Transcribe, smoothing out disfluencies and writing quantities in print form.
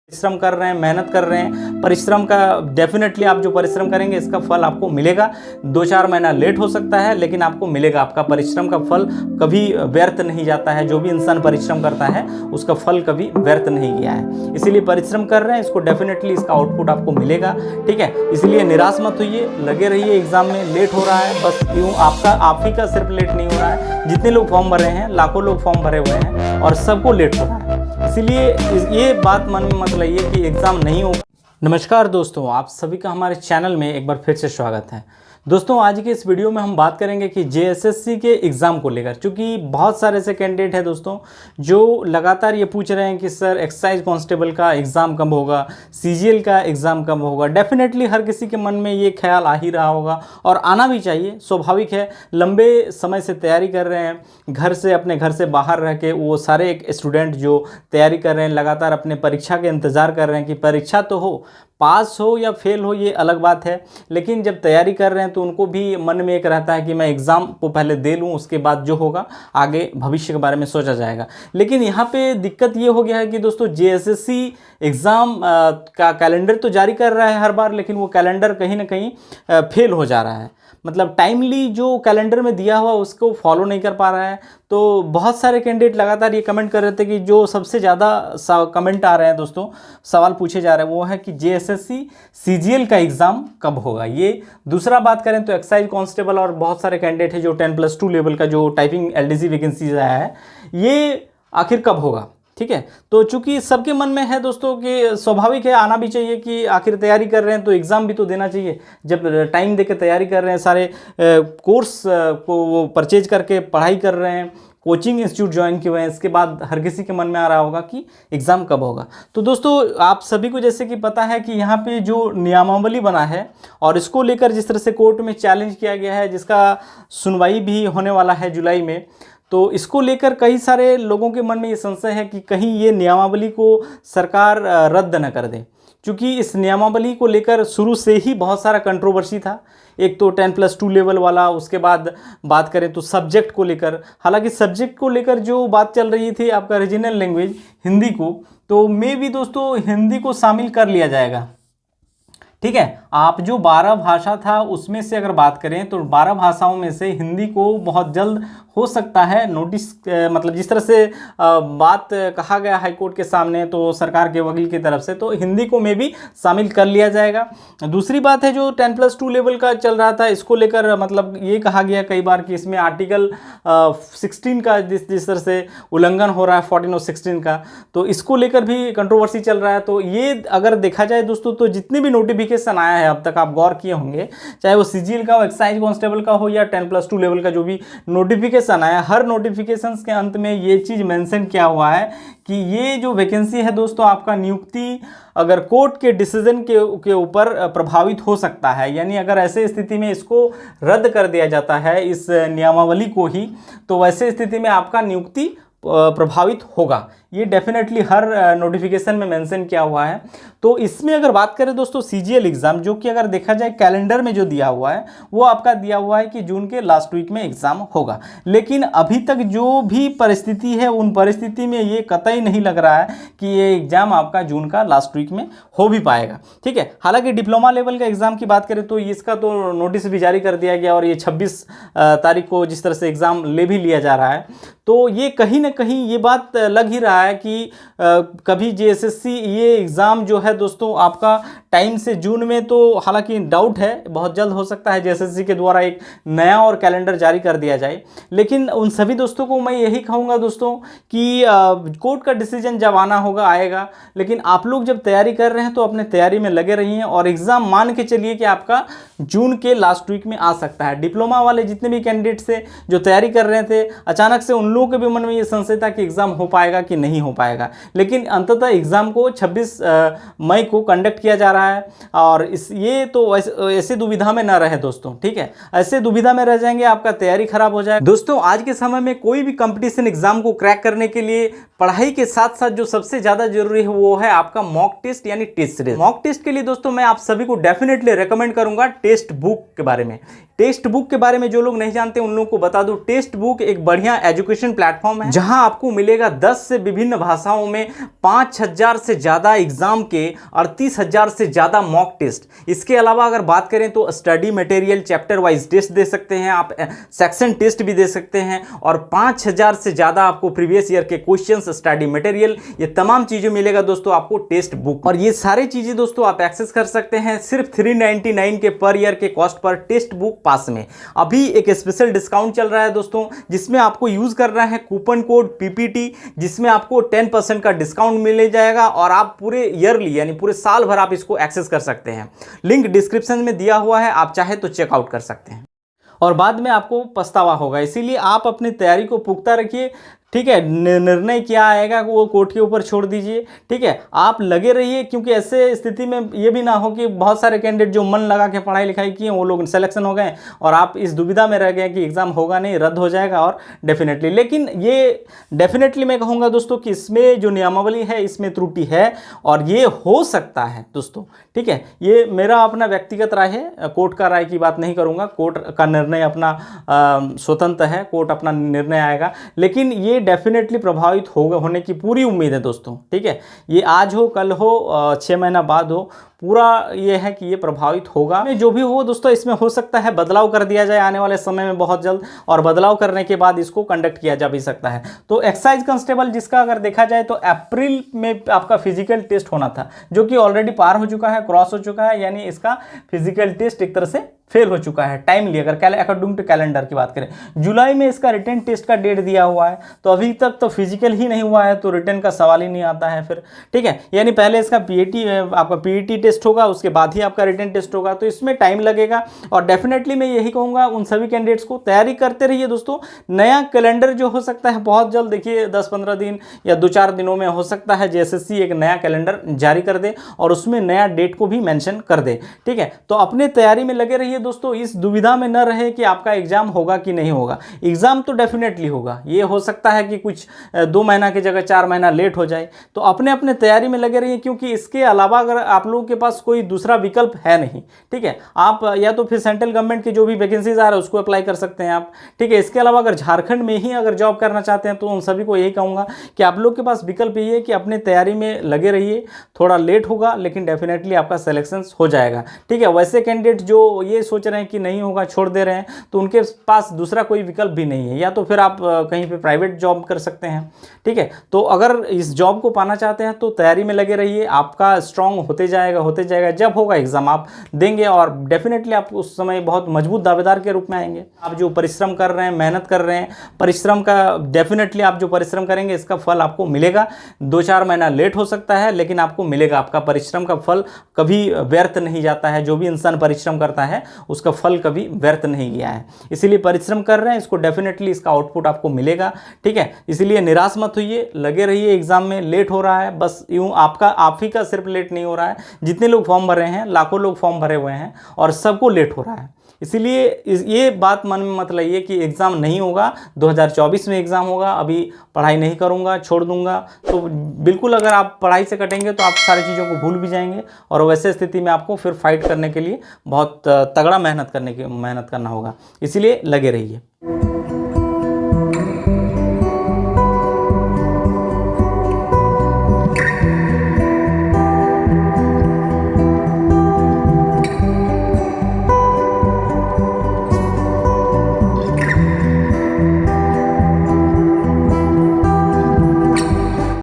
परिश्रम कर रहे हैं, मेहनत कर रहे हैं, परिश्रम का डेफिनेटली आप जो परिश्रम करेंगे इसका फल आपको मिलेगा। 2-4 महीना लेट हो सकता है लेकिन आपको मिलेगा। आपका परिश्रम का फल कभी व्यर्थ नहीं जाता है। जो भी इंसान परिश्रम करता है उसका फल कभी व्यर्थ नहीं गया है। इसीलिए परिश्रम कर रहे हैं, इसको डेफिनेटली इसका आउटपुट आपको मिलेगा। ठीक है, इसलिए निराश मत होइए, लगे रहिए। एग्जाम में लेट हो रहा है, बस यूँ आप ही का सिर्फ लेट नहीं हो रहा है, जितने लोग फॉर्म भरे हैं, लाखों लोग फॉर्म भरे हुए हैं और सबको लेट हो रहा है। इसलिए ये बात मन में मत लाइए कि एग्ज़ाम नहीं होगा। नमस्कार दोस्तों, आप सभी का हमारे चैनल में एक बार फिर से स्वागत है। दोस्तों, आज के इस वीडियो में हम बात करेंगे कि जेएसएससी के एग्ज़ाम को लेकर, क्योंकि बहुत सारे ऐसे कैंडिडेट हैं दोस्तों जो लगातार ये पूछ रहे हैं कि सर एक्साइज कांस्टेबल का एग्ज़ाम कब होगा, सीजीएल का एग्ज़ाम कब होगा। डेफिनेटली हर किसी के मन में ये ख्याल आ ही रहा होगा और आना भी चाहिए, स्वाभाविक है। लंबे समय से तैयारी कर रहे हैं, अपने घर से बाहर रह के वो सारे एक स्टूडेंट जो तैयारी कर रहे हैं, लगातार अपने परीक्षा के इंतज़ार कर रहे हैं कि परीक्षा तो हो, पास हो या फेल हो ये अलग बात है। लेकिन जब तैयारी कर रहे हैं तो उनको भी मन में एक रहता है कि मैं एग्ज़ाम को पहले दे लूँ, उसके बाद जो होगा आगे भविष्य के बारे में सोचा जाएगा। लेकिन यहाँ पे दिक्कत ये हो गया है कि दोस्तों जेएसएससी एग्ज़ाम का कैलेंडर तो जारी कर रहा है हर बार, लेकिन वो कैलेंडर कहीं ना कहीं फेल हो जा रहा है। मतलब टाइमली जो कैलेंडर में दिया हुआ उसको फॉलो नहीं कर पा रहा है। तो बहुत सारे कैंडिडेट लगातार ये कमेंट कर रहे थे कि जो सबसे ज़्यादा कमेंट आ रहे हैं दोस्तों, सवाल पूछे जा रहे हैं, वो है कि जेएसएससी सीजीएल का एग्ज़ाम कब होगा। ये दूसरा बात करें तो एक्साइज कांस्टेबल और बहुत सारे कैंडिडेट हैं जो 10+2 लेवल का जो टाइपिंग एलडीसी वैकेंसीज आया है, ये आखिर कब होगा। ठीक है, तो चूंकि सबके मन में है दोस्तों कि स्वाभाविक है, आना भी चाहिए कि आखिर तैयारी कर रहे हैं तो एग्ज़ाम भी तो देना चाहिए। जब टाइम देकर तैयारी कर रहे हैं, सारे कोर्स को वो परचेज करके पढ़ाई कर रहे हैं, कोचिंग इंस्टीट्यूट ज्वाइन किए हुए हैं, इसके बाद हर किसी के मन में आ रहा होगा कि एग्ज़ाम कब होगा। तो दोस्तों, आप सभी को जैसे कि पता है कि यहाँ पे जो नियमावली बना है और इसको लेकर जिस तरह से कोर्ट में चैलेंज किया गया है, जिसका सुनवाई भी होने वाला है जुलाई में, तो इसको लेकर कई सारे लोगों के मन में ये संशय है कि कहीं ये नियमावली को सरकार रद्द न कर दे। क्योंकि इस नियमावली को लेकर शुरू से ही बहुत सारा कंट्रोवर्सी था। एक तो 10+2 लेवल वाला, उसके बाद बात करें तो सब्जेक्ट को लेकर, हालांकि सब्जेक्ट को लेकर जो बात चल रही थी आपका रीजनल लैंग्वेज हिंदी को, तो मे भी दोस्तों हिंदी को शामिल कर लिया जाएगा। ठीक है, आप जो 12 भाषा था उसमें से अगर बात करें तो 12 भाषाओं में से हिंदी को बहुत जल्द हो सकता है नोटिस, मतलब जिस तरह से बात कहा गया हाईकोर्ट के सामने, तो सरकार के वकील की तरफ से, तो हिंदी को में भी शामिल कर लिया जाएगा। दूसरी बात है जो 10+2 लेवल का चल रहा था, इसको लेकर मतलब ये कहा गया कई बार कि इसमें आर्टिकल 16 का जिस तरह से उल्लंघन हो रहा है, 14 और 16 का, तो इसको लेकर भी कंट्रोवर्सी चल रहा है। तो ये अगर देखा जाए दोस्तों, तो जितने भी नोटिफिकेशन आया है अब तक, आप गौर किए होंगे, चाहे वो सीजीएल का हो, एक्साइज कांस्टेबल का हो या 10+2 लेवल का जो भी नोटिफिकेशन आया, हर नोटिफिकेशंस के अंत में ये चीज़ मेंशन किया हुआ है कि ये जो वैकेंसी है दोस्तों, आपका नियुक्ति अगर कोर्ट के डिसीजन के ऊपर प्रभावित हो सकता है। यानी अगर ऐसे स्थिति में इसको रद्द कर दिया जाता है, इस नियमावली को ही, तो वैसे स्थिति में आपका नियुक्ति प्रभावित होगा। ये डेफिनेटली हर नोटिफिकेशन में मेंशन किया हुआ है। तो इसमें अगर बात करें दोस्तों सीजीएल एग्ज़ाम, जो कि अगर देखा जाए कैलेंडर में जो दिया हुआ है, वो आपका दिया हुआ है कि जून के लास्ट वीक में एग्ज़ाम होगा। लेकिन अभी तक जो भी परिस्थिति है, उन परिस्थिति में ये कतई नहीं लग रहा है कि ये एग्ज़ाम आपका जून का लास्ट वीक में हो भी पाएगा। ठीक है, हालांकि डिप्लोमा लेवल का एग्ज़ाम की बात करें तो इसका तो नोटिस भी जारी कर दिया गया और ये 26 तारीख को जिस तरह से एग्ज़ाम ले भी लिया जा रहा है, तो ये कहीं ना कहीं ये बात लग ही रहा है कि कभी जेएसएससी ये एग्ज़ाम जो है दोस्तों आपका टाइम से जून में, तो हालांकि डाउट है, बहुत जल्द हो सकता है जेएसएससी के द्वारा एक नया और कैलेंडर जारी कर दिया जाए। लेकिन उन सभी दोस्तों को मैं यही कहूँगा दोस्तों कि कोर्ट का डिसीजन जब आना होगा आएगा, लेकिन आप लोग जब तैयारी कर रहे हैं तो अपने तैयारी में लगे रहिए और एग्ज़ाम मान के चलिए कि आपका जून के लास्ट वीक में आ सकता है। डिप्लोमा वाले जितने भी कैंडिडेट थे जो तैयारी कर रहे थे, अचानक से उन लोगों के भी मन में ये संशय था कि एग्ज़ाम हो पाएगा कि नहीं हो पाएगा। लेकिन अंततः एग्ज़ाम को 26 मई को कंडक्ट किया जा रहा है और ये तो ऐसे दुविधा में ना रहे दोस्तों। ठीक है, ऐसे दुविधा में रह जाएंगे, आपका तैयारी खराब हो जाए। दोस्तों, आज के समय में कोई भी कंपटीशन एग्जाम को क्रैक करने के लिए पढ़ाई के साथ साथ जो सबसे ज़्यादा जरूरी है वो है आपका मॉक टेस्ट यानी टेस्ट सीरीज। मॉक टेस्ट के लिए दोस्तों मैं आप सभी को डेफिनेटली रेकमेंड करूंगा टेस्ट बुक के बारे में। टेस्ट बुक के बारे में जो लोग नहीं जानते उन लोगों को बता दूं, टेस्ट बुक एक बढ़िया एजुकेशन प्लेटफॉर्म है जहां आपको मिलेगा 10 से विभिन्न भाषाओं में 5000 से ज़्यादा एग्ज़ाम के 38,000 से ज़्यादा मॉक टेस्ट। इसके अलावा अगर बात करें तो study material chapter wise test दे सकते हैं आप, सेक्शन टेस्ट भी दे सकते हैं, और 5000 से ज़्यादा आपको प्रीवियस ईयर के क्वेश्चंस, स्टडी मटेरियल, ये तमाम चीज़ें मिलेगा दोस्तों आपको टेस्ट बुक। और ये सारी चीज़ें दोस्तों आप एक्सेस कर सकते हैं सिर्फ 399 के पर ईयर के कॉस्ट पर टेक्स्ट बुक पास में। अभी एक स्पेशल डिस्काउंट चल रहा है दोस्तों, जिसमें आपको यूज़ करना है कूपन कोड PPT, जिसमें आपको 10% का डिस्काउंट मिल जाएगा और आप पूरे ईयरली यानी पूरे साल भर आप इसको एक्सेस कर सकते हैं। लिंक डिस्क्रिप्शन में दिया हुआ है, आप चाहे तो चेकआउट कर सकते हैं और बाद में आपको पछतावा होगा। इसीलिए आप अपनी तैयारी को पुख्ता रखिए, ठीक है। निर्णय क्या आएगा वो कोर्ट के ऊपर छोड़ दीजिए, ठीक है। आप लगे रहिए, क्योंकि ऐसे स्थिति में ये भी ना हो कि बहुत सारे कैंडिडेट जो मन लगा के पढ़ाई लिखाई किए वो लोग सिलेक्शन हो गए और आप इस दुविधा में रह गए कि एग्ज़ाम होगा नहीं, रद्द हो जाएगा। और डेफिनेटली, लेकिन ये डेफिनेटली मैं कहूँगा दोस्तों कि इसमें जो नियमावली है इसमें त्रुटि है और ये हो सकता है दोस्तों, ठीक है। ये मेरा अपना व्यक्तिगत राय है, कोर्ट का राय की बात नहीं करूँगा, कोर्ट का निर्णय अपना स्वतंत्र है, कोर्ट अपना निर्णय आएगा, लेकिन ये डेफिनेटली प्रभावित होने की पूरी उम्मीद है दोस्तों, ठीक है। ये आज हो, कल हो, 6 महीना बाद हो, पूरा ये है कि ये प्रभावित होगा। जो भी हो दोस्तों, इसमें हो सकता है बदलाव कर दिया जाए आने वाले समय में बहुत जल्द, और बदलाव करने के बाद इसको कंडक्ट किया जा भी सकता है। तो एक्साइज कांस्टेबल जिसका अगर देखा जाए तो अप्रैल में आपका फिजिकल टेस्ट होना था, जो कि ऑलरेडी पार हो चुका है, क्रॉस हो चुका है, यानी इसका फिजिकल टेस्ट एक तरह से फेल हो चुका है टाइमली। अगर अकॉर्डिंग टू कैलेंडर की बात करें, जुलाई में इसका रिटन टेस्ट का डेट दिया हुआ है, तो अभी तक तो फिजिकल ही नहीं हुआ है, तो रिटन का सवाल ही नहीं आता है फिर, ठीक है। यानी पहले इसका आपका PET टेस्ट होगा, उसके बाद ही आपका रिटन टेस्ट होगा, तो इसमें टाइम लगेगा। और डेफिनेटली मैं यही कहूँगा उन सभी कैंडिडेट्स को, तैयारी करते रहिए दोस्तों। नया कैलेंडर जो हो सकता है बहुत जल्द, देखिए 10-15 दिन या 2-4 दिनों में हो सकता है JSSC एक नया कैलेंडर जारी कर दे और उसमें नया डेट को भी मेंशन कर दे, ठीक है। तो अपने तैयारी में लगे रहिए दोस्तों, इस दुविधा में न रहे कि आपका एग्जाम होगा कि नहीं होगा। एग्जाम तो डेफिनेटली होगा, ये हो सकता है कि कुछ 2 महीना की जगह 4 महीना लेट हो जाए, तो अपने अपने तैयारी में लगे रहिए, क्योंकि इसके अलावा अगर आप लोगों के पास कोई दूसरा विकल्प है नहीं, ठीक है। आप या तो फिर सेंट्रल गवर्नमेंट की जो भी वैकेंसीज आ रहा है उसको अप्लाई कर सकते हैं आप, ठीक है। इसके अलावा अगर झारखंड में ही अगर जॉब करना चाहते हैं तो उन सभी को यही कहूँगा कि आप लोग के पास विकल्प यही है कि अपने तैयारी में लगे रहिए। थोड़ा लेट होगा लेकिन डेफिनेटली आपका सिलेक्शन हो जाएगा, ठीक है। वैसे कैंडिडेट जो ये सोच रहे हैं कि नहीं होगा, छोड़ दे रहे हैं, तो उनके पास दूसरा कोई विकल्प भी नहीं है, या तो फिर आप कहीं पे प्राइवेट जॉब कर सकते हैं, ठीक है। तो अगर इस जॉब को पाना चाहते हैं तो तैयारी में लगे रहिए, आपका स्ट्रांग होते जाएगा। जब होगा एग्जाम आप देंगे और डेफिनेटली आप उस समय बहुत मजबूत दावेदार के रूप में आएंगे। आप जो परिश्रम कर रहे हैं, मेहनत कर रहे हैं, परिश्रम का डेफिनेटली आप जो परिश्रम करेंगे इसका फल आपको मिलेगा। 2-4 महीना लेट हो सकता है लेकिन आपको मिलेगा। आपका परिश्रम का फल कभी व्यर्थ नहीं जाता है। जो भी इंसान परिश्रम करता है उसका फल कभी व्यर्थ नहीं गया है। इसीलिए परिश्रम कर रहे हैं, इसको डेफिनेटली इसका आउटपुट आपको मिलेगा, ठीक है। इसलिए निराश मत होइए, लगे रहिए। एग्जाम में लेट हो रहा है, बस यूँ आप ही का सिर्फ लेट नहीं हो रहा है, जितने लोग फॉर्म भरे हैं, लाखों लोग फॉर्म भरे हुए हैं और सबको लेट हो रहा है। इसीलिए ये बात मन में मत लाइए कि एग्ज़ाम नहीं होगा, 2024 में एग्ज़ाम होगा, अभी पढ़ाई नहीं करूँगा, छोड़ दूँगा। तो बिल्कुल अगर आप पढ़ाई से कटेंगे तो आप सारी चीज़ों को भूल भी जाएंगे और वैसे स्थिति में आपको फिर फाइट करने के लिए बहुत तगड़ा मेहनत करना होगा। इसीलिए लगे रहिए।